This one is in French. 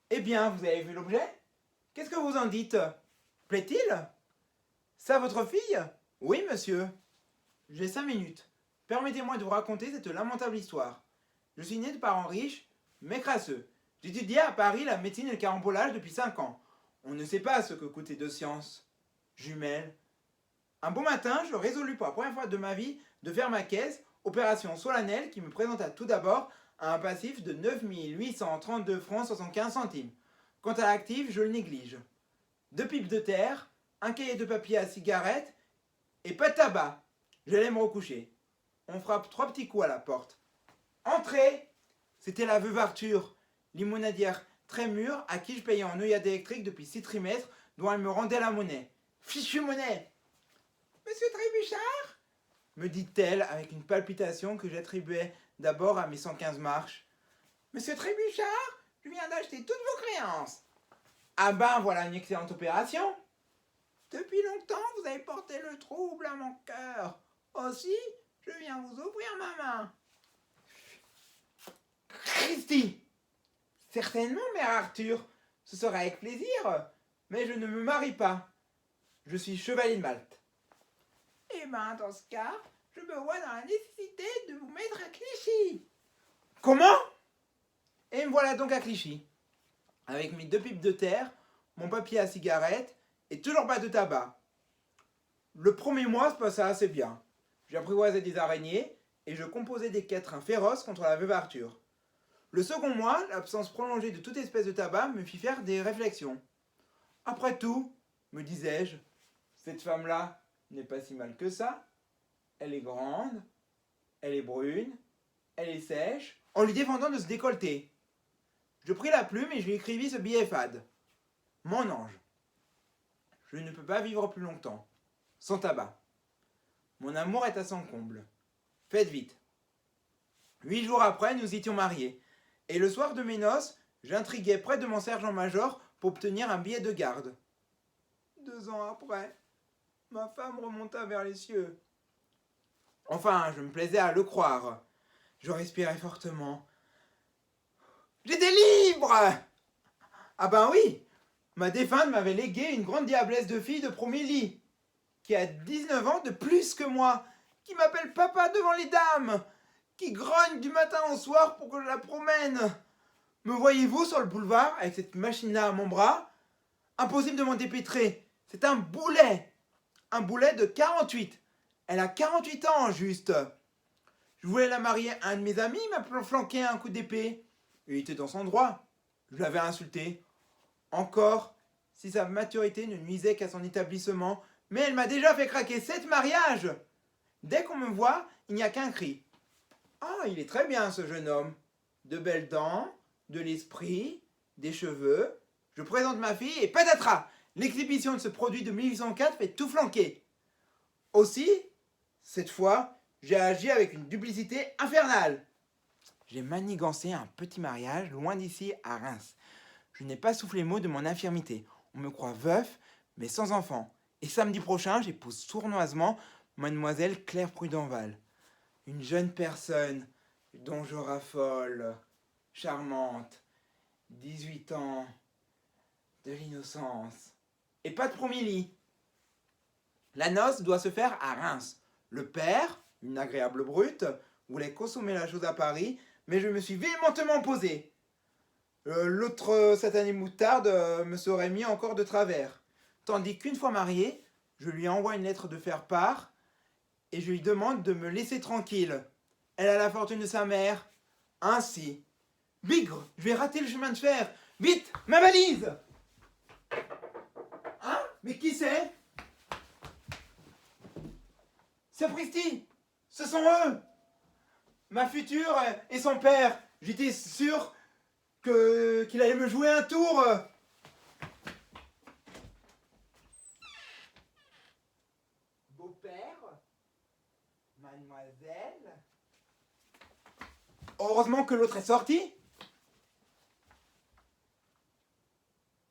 Eh bien, vous avez vu l'objet? Qu'est-ce que vous en dites? Plaît-il? Ça votre fille? Oui, monsieur. J'ai 5 minutes. Permettez-moi de vous raconter cette lamentable histoire. Je suis né de parents riches, mais crasseux. J'étudiais à Paris la médecine et le carambolage depuis 5 ans. On ne sait pas ce que coûtent les deux sciences. Jumelles. Un beau matin, je résolus pour la première fois de ma vie de faire ma caisse, opération solennelle qui me présenta tout d'abord un passif de 9 832 francs 75 centimes. Quant à l'actif, je le néglige. 2 pipes de terre, un cahier de papier à cigarette et pas de tabac. J'allais me recoucher. On frappe 3 petits coups à la porte. Entrez! C'était la veuve Arthur, limonadière très mûre à qui je payais en œillade électrique depuis 6 trimestres, dont elle me rendait la monnaie. Fichue monnaie! Monsieur Trébuchard? Me dit-elle avec une palpitation que j'attribuais d'abord à mes 115 marches. Monsieur Trébuchard, je viens d'acheter toutes vos créances. Ah ben voilà une excellente opération. Depuis longtemps, vous avez porté le trouble à mon cœur. Aussi, je viens vous ouvrir ma main. Christy! Certainement, mère Arthur, ce sera avec plaisir, mais je ne me marie pas. Je suis chevalier de Malte. Eh ben, dans ce cas, je me vois dans la nécessité de vous mettre à Clichy. Comment? Et me voilà donc à Clichy, avec mes 2 pipes de terre, mon papier à cigarette et toujours pas de tabac. Le premier mois se passa assez bien. J'apprivoisais des araignées et je composais des quatrains féroces contre la veuve Arthur. Le second mois, l'absence prolongée de toute espèce de tabac me fit faire des réflexions. Après tout, me disais-je, cette femme-là n'est pas si mal que ça. Elle est grande, elle est brune, elle est sèche, en lui défendant de se décolleter. Je pris la plume et je lui écrivis ce billet fade. Mon ange, je ne peux pas vivre plus longtemps, sans tabac. Mon amour est à son comble. Faites vite. 8 jours après, nous étions mariés. Et le soir de mes noces, j'intriguais près de mon sergent-major pour obtenir un billet de garde. 2 ans après, ma femme remonta vers les cieux. Enfin, je me plaisais à le croire. Je respirais fortement. J'étais libre! Ah ben oui, ma défunte m'avait légué une grande diablesse de fille de premier lit, qui a 19 ans de plus que moi, qui m'appelle papa devant les dames, qui grogne du matin au soir pour que je la promène. Me voyez-vous sur le boulevard avec cette machine-là à mon bras? Impossible de m'en dépêtrer. C'est un boulet de 48. Elle a 48 ans, juste. Je voulais la marier à un de mes amis, il m'a flanqué un coup d'épée. Il était dans son droit. Je l'avais insulté. Encore, si sa maturité ne nuisait qu'à son établissement, mais elle m'a déjà fait craquer 7 mariages. Dès qu'on me voit, il n'y a qu'un cri. Ah, il est très bien ce jeune homme. De belles dents, de l'esprit, des cheveux. Je présente ma fille et patatras! L'exhibition de ce produit de 1804 fait tout flanquer. Aussi, cette fois, j'ai agi avec une duplicité infernale. J'ai manigancé un petit mariage loin d'ici à Reims. Je n'ai pas soufflé mot de mon infirmité. On me croit veuf, mais sans enfant. Et samedi prochain, j'épouse sournoisement mademoiselle Claire Prudenval. Une jeune personne dont je raffole, charmante, 18 ans, de l'innocence. Et pas de premier lit. La noce doit se faire à Reims. Le père, une agréable brute, voulait consommer la chose à Paris, mais je me suis véhémentement opposé. L'autre satané moutarde me serait mis encore de travers. Tandis qu'une fois marié, je lui envoie une lettre de faire part et je lui demande de me laisser tranquille. Elle a la fortune de sa mère. Ainsi. Bigre, je vais rater le chemin de fer. Vite, ma valise! Hein? Mais qui c'est? Sapristi! Ce sont eux! Ma future et son père. J'étais sûr qu'il allait me jouer un tour. Beau-père, mademoiselle. Heureusement que l'autre est sorti.